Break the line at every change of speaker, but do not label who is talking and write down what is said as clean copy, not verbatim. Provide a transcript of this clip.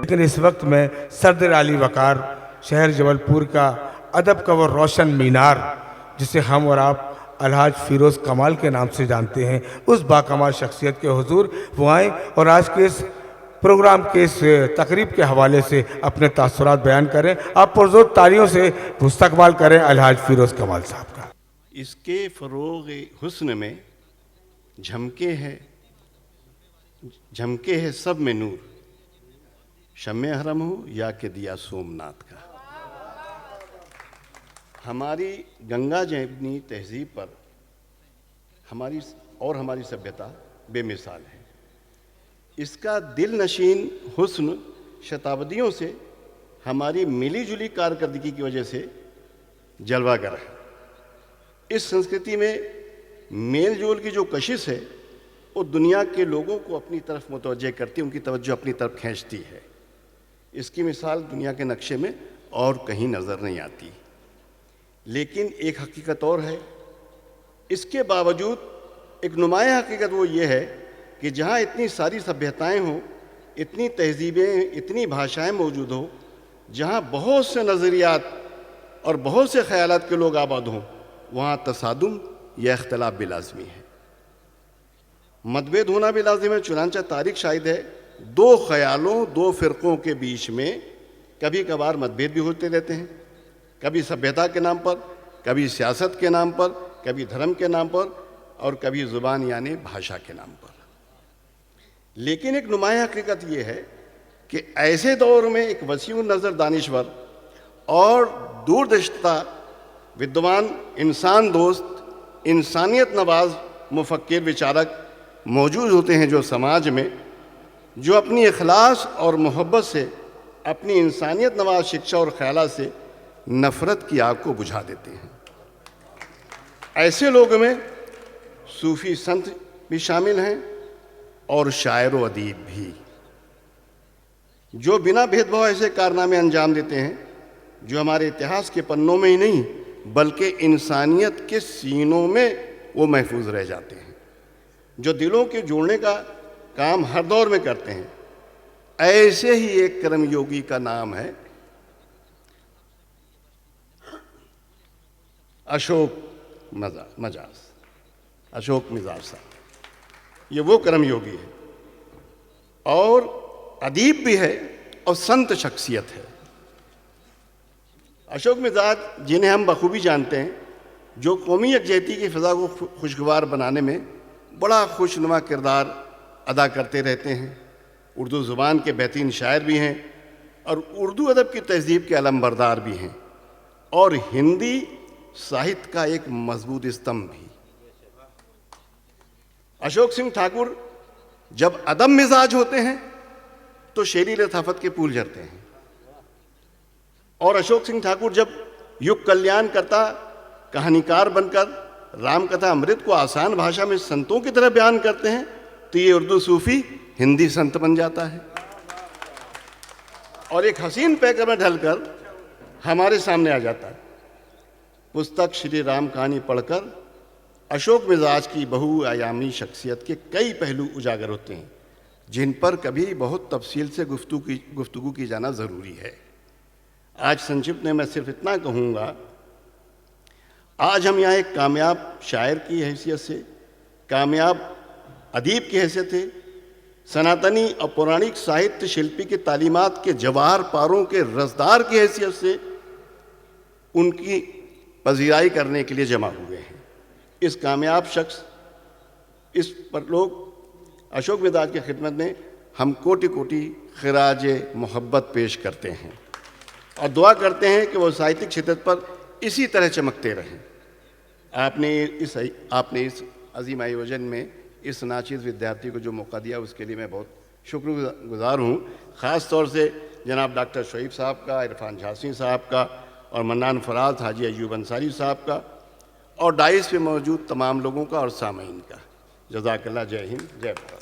लेकिन इस वक्त मैं सदर अली वकार शहर जबलपुर का अदब का वो रोशन मीनार, जिसे हम और आप अलहाज फिरोज़ कमाल के नाम से जानते हैं, उस बाकमाल शख्सियत के हुजूर वो आएँ और आज के इस प्रोग्राम के इस तकरीब के हवाले से अपने तासुरात बयान करें। आप पुरजोर तालियों से मुस्तकबाल करें अलहाज फिरोज़ कमाल साहब का।
इसके फ़रोग़ हुस्न में झमके है सब में नूर, शम्मे हरम हो या के दिया सोमनाथ का। हमारी गंगा जमुनी तहजीब पर हमारी सभ्यता बेमिसाल है। इसका दिल नशीन हुस्न शताब्दियों से हमारी मिली जुली कारकर्दगी की वजह से जलवागर है। इस संस्कृति में मेल जोल की जो कशिश है वो दुनिया के लोगों को अपनी तरफ मुतवज्जे करती है, उनकी तवज्जो अपनी तरफ खींचती है। इसकी मिसाल दुनिया के नक्शे में और कहीं नज़र नहीं आती। लेकिन एक हकीकत और है, इसके बावजूद एक नुमाया हकीकत वो ये है कि जहाँ इतनी सारी सभ्यताएं हों, इतनी तहजीबें, इतनी भाषाएं मौजूद हों, जहाँ बहुत से नज़रियात और बहुत से ख़यालात के लोग आबाद हों, वहाँ तसादुम या इख्तलाफ भी लाज़मी है, मतभेद होना भी लाजिम है। चुनांचा तारीख शाहिद है दो ख्यालों, दो फ़िरक़ों के बीच में कभी कभार मतभेद भी होते रहते हैं, कभी सभ्यता के नाम पर, कभी सियासत के नाम पर, कभी धर्म के नाम पर और कभी ज़ुबान यानी भाषा के नाम पर। लेकिन एक नुमाया हकीकत ये है कि ऐसे दौर में एक वसीउ नज़र दानिश्वर और दूरदृष्टा विद्वान, इंसान दोस्त, इंसानियत नवाज मुफक्किर विचारक मौजूद होते हैं, जो समाज में जो अपनी इखलास और मोहब्बत से अपनी इंसानियत नवाज शिक्षा और ख्यालात से नफ़रत की आग को बुझा देते हैं। ऐसे लोगों में सूफ़ी संत भी शामिल हैं और शायर व अदीब भी, जो बिना भेदभाव ऐसे कारनामे अंजाम देते हैं जो हमारे इतिहास के पन्नों में ही नहीं बल्कि इंसानियत के सीनों में वो महफूज रह जाते हैं, जो दिलों के जोड़ने का काम हर दौर में करते हैं। ऐसे ही एक कर्म योगी का नाम है अशोक मिजाज साहब। ये वो कर्म योगी है और अदीब भी है और संत शख्सियत है। अशोक मिजाज, जिन्हें हम बखूबी जानते हैं, जो कौमी यकजहती की फ़िज़ा को खुशगवार बनाने में बड़ा खुशनुमा किरदार अदा करते रहते हैं। उर्दू ज़ुबान के बेहतरीन शायर भी हैं और उर्दू अदब की तहज़ीब के अलमबरदार भी हैं और हिंदी साहित्य का एक मजबूत स्तंभ भी। अशोक सिंह ठाकुर जब अदब मिजाज होते हैं तो शेरी लताफत के पुल झरते हैं, और अशोक सिंह ठाकुर जब युग कल्याण करता कहानीकार बनकर रामकथा अमृत को आसान भाषा में संतों की तरह बयान करते हैं तो ये उर्दू सूफ़ी हिंदी संत बन जाता है और एक हसीन पैकर में ढलकर हमारे सामने आ जाता है। पुस्तक श्री राम कहानी पढ़कर अशोक मिजाज की बहुआयामी शख्सियत के कई पहलू उजागर होते हैं, जिन पर कभी बहुत तफसील से गुफ्तगू की जाना ज़रूरी है। आज संक्षिप्त में मैं सिर्फ इतना कहूँगा, आज हम यहाँ एक कामयाब शायर की हैसियत से, कामयाब अदीब की हैसियत से, सनातनी और पौराणिक साहित्य शिल्पी की तालीमात के जवाहर पारों के रसदार की हैसियत से उनकी पजीराई करने के लिए जमा हुए हैं। इस कामयाब शख्स, इस पर लोग अशोक मिजाज की खिदमत में हम कोटि कोटि खिराज मोहब्बत पेश करते हैं और दुआ करते हैं कि वो साहित्यिक शिद्दत पर इसी तरह चमकते रहें। आपने इस अजीम आयोजन में इस नाचीज़ विद्यार्थी को जो मौका दिया उसके लिए मैं बहुत शुक्रगुजार हूँ। ख़ास तौर से जनाब डॉक्टर शोएब साहब का, इरफान झांसी साहब का और मन्नान फराज, हाजी अयूब अंसारी साहब का, और डाइस पे मौजूद तमाम लोगों का और सामीन का। जज़ाकल्लाह। जय हिंद, जय भारत।